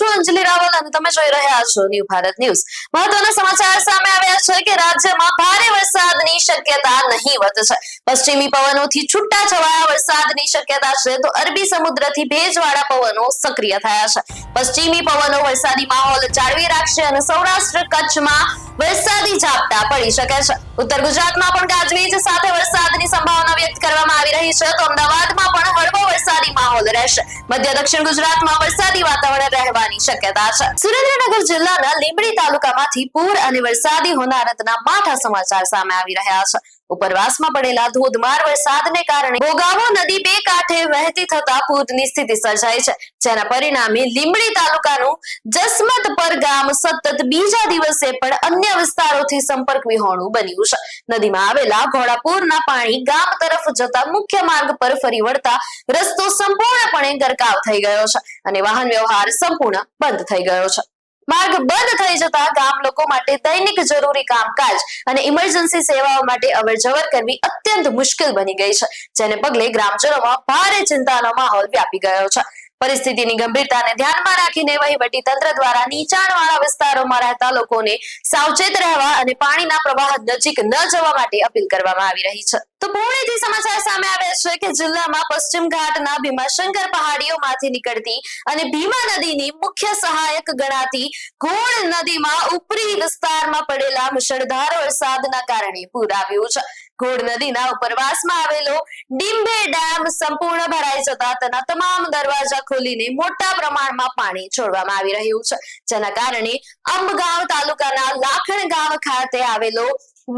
છું અંજલિ રાવલ અને તમે જોઈ રહ્યા છો ન્યૂ ભારત ન્યૂઝ। મહત્વના સમાચાર સામે આવ્યા છે કે રાજ્યમાં ભારે વરસાદની શક્યતા નહીવત છે। પશ્ચિમી પવનોથી છૂટા છવાયા વરસાદની શક્યતા છે તો અરબી સમુદ્રથી ભેજવાળા પવનો સક્રિય થયા છે। પશ્ચિમી પવનો વરસાદી માહોલ જાળવી રાખશે અને સૌરાષ્ટ્ર કચ્છમાં વરસાદી ઝાપટા પડી શકે છે। ઉત્તર ગુજરાતમાં પણ ગાજવીજ સાથે વરસાદની સંભાવના વ્યક્ત કરવામાં આવી રહી છે તો અમદાવાદમાં પણ હળવો વરસાદી માહોલ રહેશે। મધ્ય દક્ષિણ ગુજરાતમાં વરસાદી વાતાવરણ રહેવાની શક્યતા છે। સુરેન્દ્રનગર જિલ્લાના લીંબડી તાલુકામાંથી પૂર અને વરસાદી હોનારતના માઠા સમાચાર સામે આવી રહ્યા છે। ઉપરવાસમાં પડેલા ધોધમાર વરસાદને કારણે ભોગાવો નદી બે કાંઠે વહેતી થતા પૂરની સ્થિતિ સર્જાઈ છે, જેના પરિણામે લીંબડી તાલુકાનું જસમતપર ગામ સતત બીજા દિવસે પણ અન્ય વિસ્તારોથી સંપર્ક વિહોણું બન્યું છે। નદીમાં આવેલા ઘોડાપુરના પાણી ગામ તરફ જતા મુખ્ય માર્ગ પર ફરી વળતા રસ્તો સંપૂર્ણપણે ગરકાવ થઈ ગયો છે અને વાહન વ્યવહાર સંપૂર્ણ બંધ થઈ ગયો છે। માર્ગ બંધ થઈ જતા ગામ લોકો માટે દૈનિક જરૂરી કામકાજ અને ઇમરજન્સી સેવાઓ માટે અવરજવર કરવી અત્યંત મુશ્કેલ બની ગઈ છે, જેને પગલે ગ્રામજનોમાં ભારે ચિંતાનો માહોલ વ્યાપી ગયો છે। પરિસ્થિતિની ગંભીરતાને ધ્યાનમાં રાખીને વહીવટી તંત્ર દ્વારા નીચાણવાળા વિસ્તારોમાં રહેતા લોકોને સાવચેત રહેવા અને પાણીના પ્રવાહ નજીક ન જવા માટે અપીલ કરવામાં આવી રહી છે। તો પુણેથી સમાચાર સામે આવ્યા છે કે જિલ્લામાં પશ્ચિમ ઘાટના ભીમાશંકર પહાડીઓમાંથી નીકળતી અને ભીમા નદીની મુખ્ય સહાયક ગણાતી ઘોડ નદીમાં ઉપરી વિસ્તારમાં પડેલા મુશળધાર વરસાદના કારણે પૂર આવ્યું છે। ઘોડ નદીના ઉપરવાસમાં આવેલો ડિંભે ડેમ સંપૂર્ણ ભરાઈ જતા તેના તમામ દરવાજા ખોલીને મોટા પ્રમાણમાં પાણી છોડવામાં આવી રહ્યું છે, જેના કારણે અંબગાંવ તાલુકાના લાખણ ગામ ખાતે આવેલો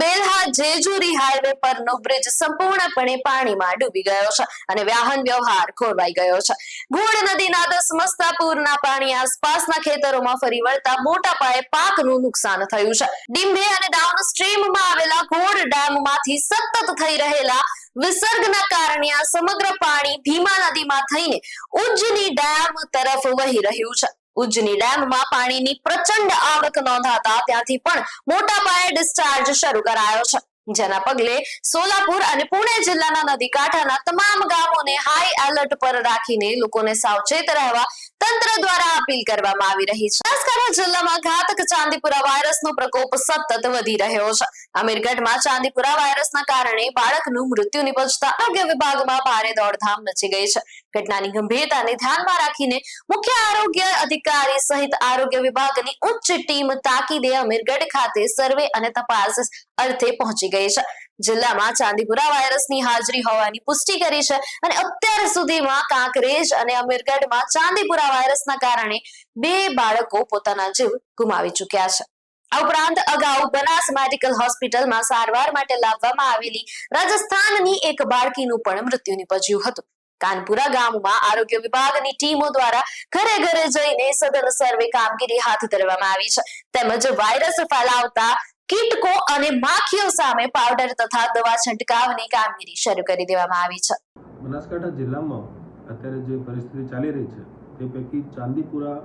બેલ્હા જેજુરી હાઈવે પરનો બ્રિજ સંપૂર્ણપણે પાણીમાં ડૂબી ગયો છે અને વાહન વ્યવહાર ખોરવાઈ ગયો છે। ઘોડ નદીના ધસમસતા પૂરના પાણી આસપાસના ખેતરોમાં ફરી વળતા મોટા પાયે પાકનું નુકસાન થયું છે। ડિંભે અને ડાઉન સ્ટ્રીમમાં આવેલા ઘોડ ડેમમાંથી સતત થઈ રહેલા વિસર્ગના કારણે આ સમગ્ર પાણી ભીમા નદીમાં થઈને ઉજ્જની ડેમ તરફ વહી રહ્યું છે। ઉજ્જની ડેમમાં પાણીની પ્રચંડ આવક નોંધાતા ત્યાંથી પણ મોટા પાયે ડિસ્ચાર્જ શરૂ કરાયો છે, જેના પગલે સોલાપુર અને પુણે જિલ્લાના નદી કાંઠાના તમામ ગામોને હાઈ એલર્ટ પર રાખીને લોકોને સાવચેત રહેવા તંત્ર દ્વારા અપીલ કરવામાં આવી રહી છે। બનાસકાંઠા જિલ્લામાં ઘાતક ચાંદીપુરા વાયરસનો પ્રકોપ સતત વધી રહ્યો છે। અમીરગઢમાં ચાંદીપુરા વાયરસના કારણે બાળકનું મૃત્યુ નિપજતા આરોગ્ય વિભાગમાં ભારે દોડધામ મચી ગઈ છે। ઘટનાની ગંભીરતાને ધ્યાનમાં રાખીને મુખ્ય આરોગ્ય અધિકારી સહિત આરોગ્ય વિભાગની ઉચ્ચ ટીમ તાકીદે અમીરગઢ ખાતે સર્વે અને તપાસ અર્થે પહોંચી ગઈ છે। જિલ્લામાં ચાંદીપુરા વાયરસની હાજરી હોવાની પુષ્ટિ કરી છે અને અત્યાર સુધીમાં કાંકરેજ અને અમીરગઢમાં ચાંદીપુરા વાયરસના કારણે 2 બાળકો પોતાના જીવ ગુમાવી ચૂક્યા છે। આ ઉપરાંત અગાઉ બનાસ મેડિકલ હોસ્પિટલમાં સારવાર માટે લાવવામાં આવેલી રાજસ્થાનની એક બાળકીનું પણ મૃત્યુ નિપજ્યું હતું। કાનપુરા ગામમાં આરોગ્ય વિભાગની ટીમો દ્વારા ઘરે ઘરે જઈને સઘન સર્વે કામગીરી હાથ ધરવામાં આવી છે, તેમજ વાયરસ ફેલાવતા કીટકો અને માખીઓ સામે પાવડર તથા દવા છંટકાવની કામગીરી શરૂ કરી દેવામાં આવી છે। બનાસકાંઠા જિલ્લામાં અત્યારે જે પરિસ્થિતિ ચાલી રહી છે તે પૈકી ચાંદીપુરા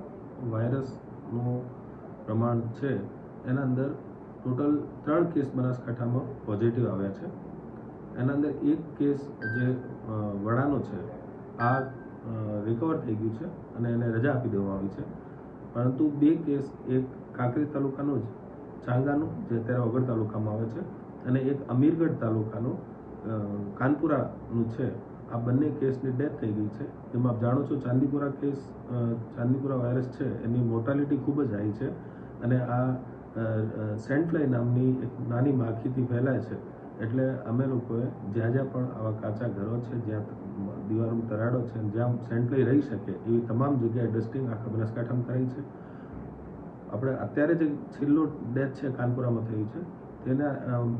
વાયરસનું પ્રમાણ છે એના અંદર ટોટલ 3 કેસ બનાસકાંઠામાં પોઝિટિવ આવ્યા છે। એના અંદર એક કેસ જે વડાનો છે આ રિકવર થઈ ગયું છે અને એને રજા આપી દેવામાં આવી છે, પરંતુ 2 કેસ એક કાંકરેજ તાલુકાનું જ ચાંગાનું જે અત્યારે વગર તાલુકામાં આવે છે અને એક અમીરગઢ તાલુકાનું કાનપુરાનું છે। આ બંને કેસની ડેથ થઈ ગઈ છે। જેમાં આપ જાણો છો ચાંદીપુરા વાયરસ છે એની મોર્ટાલિટી ખૂબ જ હાઈ છે અને આ સેન્ડફ્લાય નામની એક નાની માખીથી ફેલાય છે। એટલે અમે લોકોએ જ્યાં પણ આવા કાચા ઘરો છે, જ્યાં દિવાલોમાં તરાડો છે, જ્યાં સેન્ડફ્લાય રહી શકે એવી તમામ જગ્યાએ ડસ્ટિંગ આખા બનાસકાંઠામાં કરાઈ છે। આપણે અત્યારે જે છેલ્લો ડેથ છે કાનપુરામાં થયું છે તેના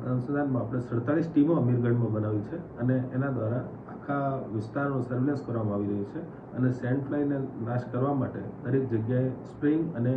અનુસંધાનમાં આપણે 47 ટીમો અમીરગઢમાં બનાવી છે અને એના દ્વારા આખા વિસ્તારનો સર્વેલન્સ કરવામાં આવી રહ્યું છે અને સેન્ડફ્લાયને નાશ કરવા માટે દરેક જગ્યાએ સ્પ્રેઇંગ અને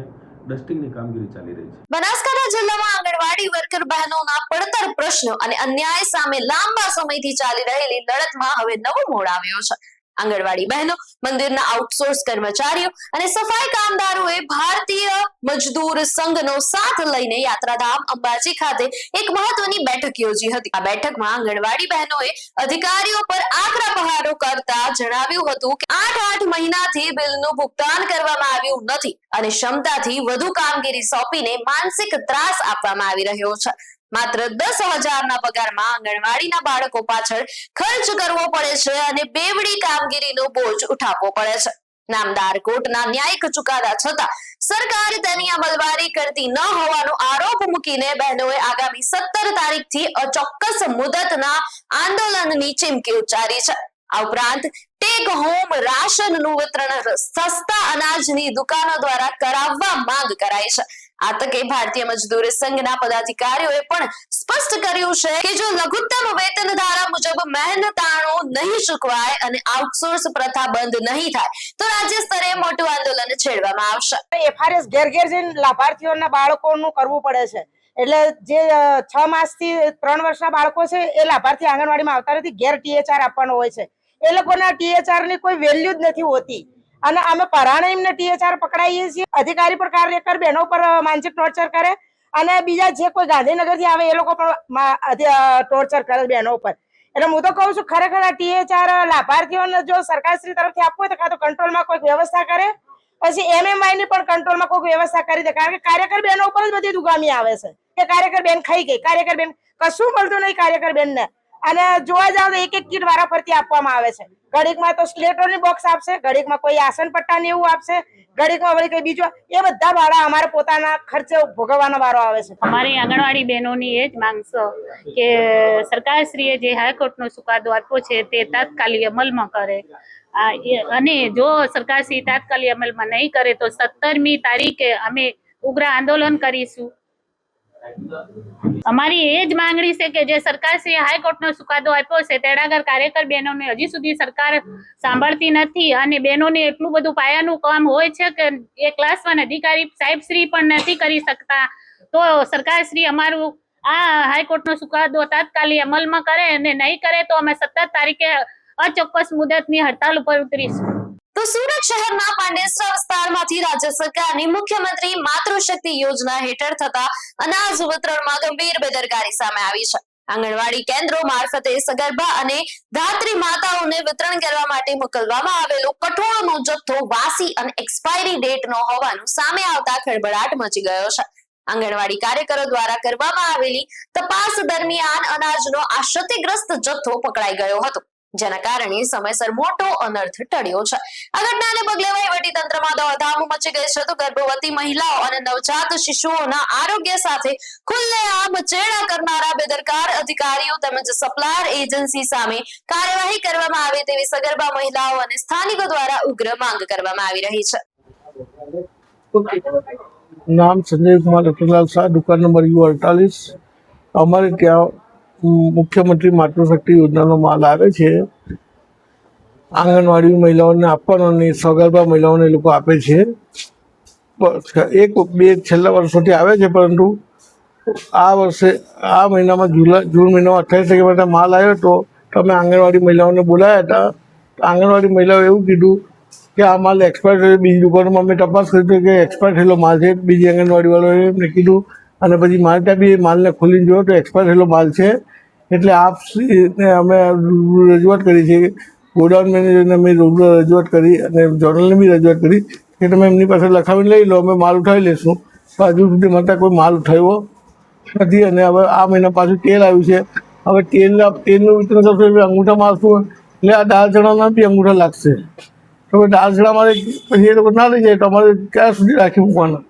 ડસ્ટિંગની કામગીરી ચાલી રહી છે। બનાસકાંઠા જિલ્લામાં આંગણવાડી વર્કર બહેનોના પડતર પ્રશ્નો અને અન્યાય સામે લાંબા સમયથી ચાલી રહેલી લડતમાં હવે નવો મોડ આવ્યો છે। આંગણવાડી બહેનો, મંદિરના આઉટસોર્સ કર્મચારીઓ અને સફાઈ કામદારોએ ભારતીય મજદૂર સંઘનો સાથ લઈને યાત્રાધામ અંબાજી ખાતે એક મહત્વની બેઠક યોજી હતી. આ બેઠકમાં આંગણવાડી બહેનોએ અધિકારીઓ પર આકરા પ્રહારો કરતા જણાવ્યું હતું કે 8 મહિનાથી બિલનું ભુગતાન કરવામાં આવ્યું નથી અને ક્ષમતાથી વધુ કામગીરી સોંપીને માનસિક ત્રાસ આપવામાં આવી રહ્યો છે. માત્ર 10,000 પગારમાં આંગણવાડીના બાળકો પાછળ ખર્ચ કરવો પડે છે અને બેવડી કામગીરીનો બોજ ઉઠાવવો પડે છે. નામદાર કોર્ટના ન્યાયિક ચુકાદા છતાં સરકાર તેની અમલવારી કરતી ન હોવાનો આરોપ મૂકીને બહેનોએ આગામી 17 તારીખથી અચોક્કસ મુદતના આંદોલનની ચીમકી ઉચ્ચારી છે. આ ઉપરાંત ટેક હોમ રાશનનું વિતરણ સસ્તા અનાજની દુકાનો દ્વારા કરાવવા માંગ કરાઈ છે. આ તકે ભારતીય મજદૂર સંઘના પદાધિકારીઓએ પણ સ્પષ્ટ કર્યું છે કે જો લઘુત્તમ વેતન ધારા મુજબ મહેનતાણું નહીં ચૂકવાય અને આઉટસોર્સ પ્રથા બંધ નહીં થાય તો રાજ્ય સ્તરે મોટું આંદોલન છેડવામાં આવશે. એફઆરએસ ઘેર ઘેર જઈને લાભાર્થીઓના બાળકોનું કરવું પડે છે. એટલે જે 6 માસથી 3 વર્ષના બાળકો છે એ લાભાર્થી આંગણવાડીમાં આવતા નથી, ઘેર ટીએચઆર આપવાનો હોય છે. એ લોકોના ટીએચઆર ની કોઈ વેલ્યુ જ નથી હોતી અને અમે પરાણે એમને ટીએચઆર પકડાઈએ છીએ. અધિકારી પર કાર્યકર બહેનો પર માનસિક ટોર્ચર કરે અને બીજા જે કોઈ ગાંધીનગર થી આવે એ લોકો પણ ટોર્ચર કરે બહેનો પર. એટલે હું તો કહું છું ખરેખર આ ટીએચઆર લાભાર્થીઓને જો સરકારશ્રી તરફથી આપવું હોય તો કાં તો કંટ્રોલમાં કોઈક વ્યવસ્થા કરે, પછી એમએમઆઈ ની પણ કંટ્રોલમાં કોઈક વ્યવસ્થા કરી દે. કારણ કે કાર્યકર બહેનો ઉપર જ બધી દુગામી આવે છે કે કાર્યકર બેન ખાઈ ગઈ, કાર્યકર બેન કશું મળતું નહીં કાર્યકર બેન ને. અને જોવા જાવ તો એક કીટ વારા ફરતી આપવામાં આવે છે. ઘડીકમાં તો સ્લેટોની બોક્સ આપશે, ઘડીકમાં કોઈ આસન પટ્ટા ને એવું આપશે, ઘડીકમાં વળી કોઈ બીજું. એ બધા ભાડા અમારે પોતાના ખર્ચે ભોગવવાનો વારો આવે છે. અમારી આંગણવાડી બહેનોની એ જ માંગ છે કે સરકારશ્રીએ જે હાઈકોર્ટનો ચુકાદો આપ્યો છે તે તાત્કાલિક અમલમાં કરે અને જો સરકારશ્રી તાત્કાલિક અમલમાં નહીં કરે તો 17મી તારીખે અમે ઉગ્ર આંદોલન કરીશું. અમારી એ જ માંગણી છે કે જે સરકારશ્રીએ હાઈકોર્ટનો ચુકાદો આપ્યો છે તેડાગર કાર્યકર બહેનોને હજી સુધી સરકાર સાંભળતી નથી અને બહેનોને એટલું બધું પાયાનું કામ હોય છે કે એ ક્લાસ 1 અધિકારી સાહેબશ્રી પણ નથી કરી શકતા. તો સરકારશ્રી અમારું આ હાઈકોર્ટનો ચુકાદો તાત્કાલિક અમલમાં કરે અને નહીં કરે તો અમે 17 તારીખે અચોક્કસ મુદતની હડતાલ ઉપર ઉતરીશું. તો સુરત શહેરના પાંડેસરા વિસ્તારમાંથી રાજ્ય સરકારની મુખ્યમંત્રી માતૃશક્તિ યોજના હેઠળ થતા અનાજ વિતરણમાં ગંભીર બેદરકારી સામે આવી છે. આંગણવાડી કેન્દ્રો મારફતે સગર્ભા અને ધાત્રી માતાઓને વિતરણ કરવા માટે મોકલવામાં આવેલો કઠોળનો જથ્થો વાસી અને એક્સપાયરી ડેટનો હોવાનું સામે આવતા ખળભળાટ મચી ગયો છે. આંગણવાડી કાર્યકરો દ્વારા કરવામાં આવેલી તપાસ દરમિયાન અનાજનો આ ક્ષતિગ્રસ્ત જથ્થો પકડાઈ ગયો હતો, જેના કારણે સમયસર મોટો અનર્થ ટળ્યો છે. આ ઘટનાને પગલે વહીવટી તંત્રમાં દોડધામ મચી ગઈ છે તો ગર્ભવતી મહિલાઓ અને નવજાત શિશુઓના આરોગ્ય સાથે ખુલ્લેઆમ ચેડા કરનારા બેદરકાર અધિકારીઓ તેમજ સપ્લાયર એજન્સી સામે કાર્યવાહી કરવામાં આવે તેવી સગર્ભા મહિલાઓ અને સ્થાનિકો દ્વારા ઉગ્ર માંગ કરવામાં આવી રહી છે. नाम संजय कुमार रतनलाल शाह, दुकान नंबर U48. અમારે ત્યાં મુખ્યમંત્રી માતૃશક્તિ યોજનાનો માલ આવે છે, આંગણવાડી મહિલાઓને આપવાનો અને સગર્ભા મહિલાઓને એ લોકો આપે છે. બે છેલ્લા વર્ષોથી આવે છે, પરંતુ આ વર્ષે આ મહિનામાં જૂન મહિનામાં 28 તારીખે માટે માલ આવ્યો હતો તો અમે આંગણવાડી મહિલાઓને બોલાવ્યા હતા. આંગણવાડી મહિલાઓએ એવું કીધું કે આ માલ એક્સપાયર થયો. બીજી દુકાનોમાં અમે તપાસ કરી કે એક્સપાયર થયેલો માલ છે. બીજી આંગણવાડીવાળાએ એમને કીધું અને પછી મારે ત્યાં બી માલને ખોલીને જોયો તો એક્સપાયર થયેલો માલ છે. એટલે આપને અમે રજૂઆત કરી છે, ગોડાઉન મેનેજરને અમે રજૂઆત કરી અને જનરલને બી રજૂઆત કરી કે તમે એમની પાસે લખાવીને લઈ લો, અમે માલ ઉઠાવી લઈશું. તો હજુ સુધી મને કોઈ માલ ઉઠાવ્યો નથી. અને હવે આ મહિના પાછું તેલ આવ્યું છે. હવે તેલનું વિતરણ કરશો એટલે અંગૂઠા મારશું, એટલે આ દાળ ચણાના બી અંગૂઠા લાગશે. તો દાળ ચણા મારે પછી એ લોકો ના લઈ જાય તો અમારે ક્યાં સુધી રાખી મૂકવાના.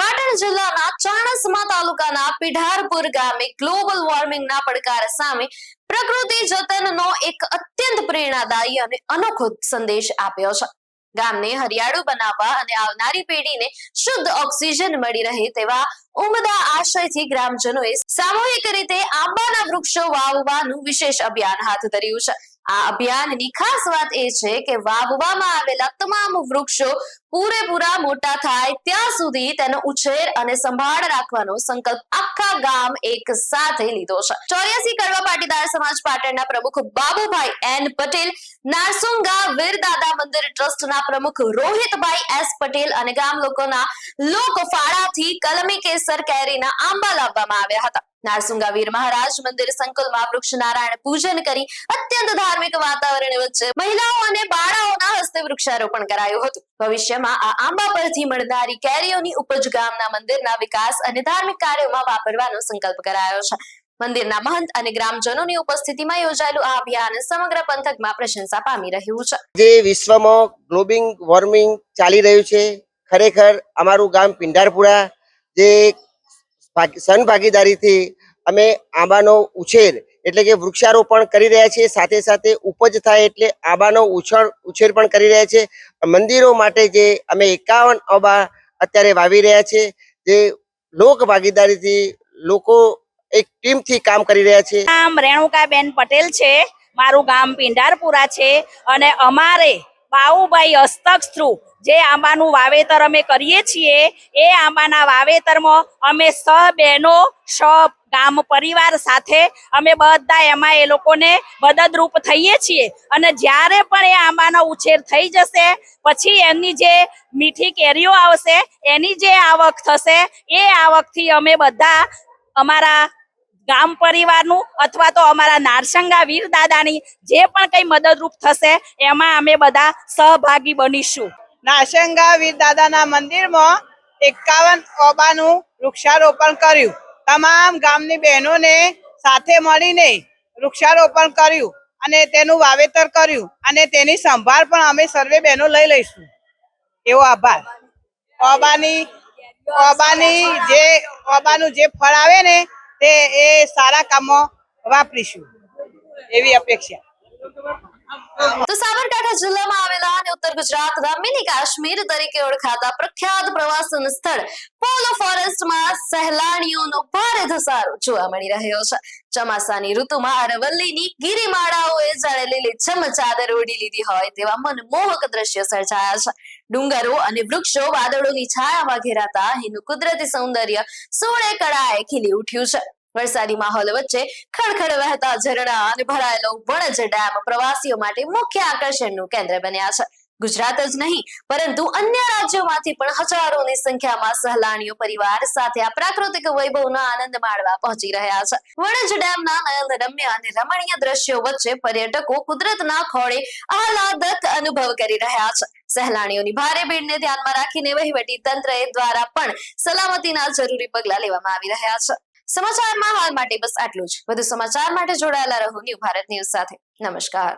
પાટણ જિલ્લાના ચાણસ્મા તાલુકાના પીઢારપુર ગામે ગ્લોબલ વોર્મિંગના પડકાર સામે પ્રકૃતિ જતનનો એક અત્યંત પ્રેરણાદાયી અને અનોખો સંદેશ આપ્યો છે. ગામને હરિયાળું બનાવવા અને આવનારી પેઢીને શુદ્ધ ઓક્સિજન મળી રહે તેવા ઉમદા આશયથી ગ્રામજનોએ સામૂહિક રીતે આંબાના વૃક્ષો વાવવાનું વિશેષ અભિયાન હાથ ધર્યું છે. આ અભિયાનની ખાસ વાત એ છે કે વાવવામાં આવેલા તમામ વૃક્ષો પૂરેપૂરા મોટા થાય ત્યાં સુધી તેનો ઉછેર અને સંભાળ રાખવાનો સંકલ્પ આખા ગામ એક સાથે લીધો છે. 84 કડવા પાટીદાર સમાજ પાટણના પ્રમુખ બાબુભાઈ એન પટેલ, નારસુંગા વીરદાદા મંદિર ટ્રસ્ટના પ્રમુખ રોહિતભાઈ એસ પટેલ અને ગામ લોકોના લોકફાળાથી કલમી કેસર કેરીના આંબા લાવવામાં આવ્યા હતા. નારસુંગા વીર મહારાજ મંદિર સંકુલમાં વૃક્ષ નારાયણ પૂજન કરી અત્યંત ધાર્મિક વાતાવરણ વચ્ચે મહિલાઓ અને બાળાઓના હસ્તે વૃક્ષારોપણ કરાયું હતું. ભવિષ્યમાં આ આંબા પરથી મળનારી કેરીઓની ઉપજ ગામના મંદિરના વિકાસ અને ધાર્મિક કાર્યોમાં વાપરવાનો સંકલ્પ કરાયો છે. મંદિરના મહંત અને ગ્રામજનોની ઉપસ્થિતિમાં યોજાયેલું આ અભિયાન સમગ્ર પંથકમાં પ્રશંસા પામી રહ્યું છે. જે વિશ્વમાં ગ્લોબલ વોર્મિંગ ચાલી રહ્યું છે, ખરેખર અમારું ગામ પિંડારપુરા જે સહભાગીદારીથી અમે આંબાનો ઉછેર એટલે કે વૃક્ષારોપણ કરી રહ્યા છીએ, સાથે સાથે ઉપજ થાય એટલે આંબાનો ઉછેર પણ કરી રહ્યા છે. મંદિરો માટે જે અમે 51 આંબા અત્યારે વાવી રહ્યા છે, જે લોક ભાગીદારીથી લોકો એક ટીમથી કામ કરી રહ્યા છે. નામ રેણુકાબેન પટેલ છે, મારું ગામ પિંડારપુરા છે અને અમારે બાઉભાઈ હસ્તક થ્રુ જે આંબાનું વાવેતર અમે કરીએ છીએ એ આંબાના વાવેતરમાં અમે બહેનો ગામ પરિવાર સાથે અમે બધા એમાં એ લોકોને મદદરૂપ થઈએ છીએ અને જ્યારે પણ એ આંબાનો ઉછેર થઈ જશે પછી એમની જે મીઠી કેરીઓ આવશે એની જે આવક થશે એ આવકથી અમે બધા અમારા ગામ પરિવારનું અથવા તો અમારા નારસંગા વીર દાદાની જે પણ કઈ મદદરૂપ થશે એમાં અમે બધા સહભાગી બનીશું. નારસંગા વીર દાદાના મંદિરમાં 51 ઓબાનું વૃક્ષારોપણ કર્યું. તમામ ગામની બહેનોને સાથે મળીને વૃક્ષારોપણ કર્યું અને તેનું વાવેતર કર્યું અને તેની સંભાળ પણ અમે સર્વે બહેનો લઈ લઈશું. એવો આભાર. ઓબાનું જે ફળ આવે ને તે એ સારા કામમાં વાપરીશું એવી અપેક્ષા. તો સાબરકાંઠા જિલ્લામાં આવેલા અને ઉત્તર ગુજરાતના મિની કાશ્મીર તરીકે ઓળખાતા પ્રખ્યાત પ્રવાસન સ્થળ પોલો ફોરેસ્ટમાં સહેલાણીઓનો ભારે ધસારો જોવા મળી રહ્યો છે. ચોમાસાની ઋતુમાં અરવલ્લીની ગિરિમાળાઓએ જાણે લીલીછમ ચાદર ઓઢી લીધી હોય તેવા મનમોહક દ્રશ્યો સર્જાયા છે. ડુંગરો અને વૃક્ષો વાદળોની છાયામાં ઘેરાતા અહીંનું કુદરતી સૌંદર્ય સોળે કળાએ ખીલી ઉઠ્યું છે. વરસાદી માહોલ વચ્ચે ખડખડ વહેતા ઝરણા અને ભરાયેલો વણજ ડેમ પ્રવાસીઓ માટે મુખ્ય આકર્ષણનું કેન્દ્ર બન્યા છે. ગુજરાત જ નહીં પરંતુ અન્ય રાજ્યોમાંથી પણ હજારોની સંખ્યામાં સહેલાણીઓ પરિવાર સાથે આ પ્રાકૃતિક વૈભવનો આનંદ માણવા પહોંચી રહ્યા છે. વણજ ડેમના નયનરમ્ય અને રમણીય દ્રશ્યો વચ્ચે પર્યટકો કુદરતના ખોળે આહલાદક અનુભવ કરી રહ્યા છે. સહેલાણીઓની ભારે ભીડને ધ્યાનમાં રાખીને વહીવટી તંત્ર દ્વારા પણ સલામતીના જરૂરી પગલાં લેવામાં આવી રહ્યા છે. સમાચારમાં હાલ માટે બસ આટલું જ. વધુ સમાચાર માટે જોડાયેલા રહો ન્યૂ ભારત ન્યૂઝ સાથે. નમસ્કાર.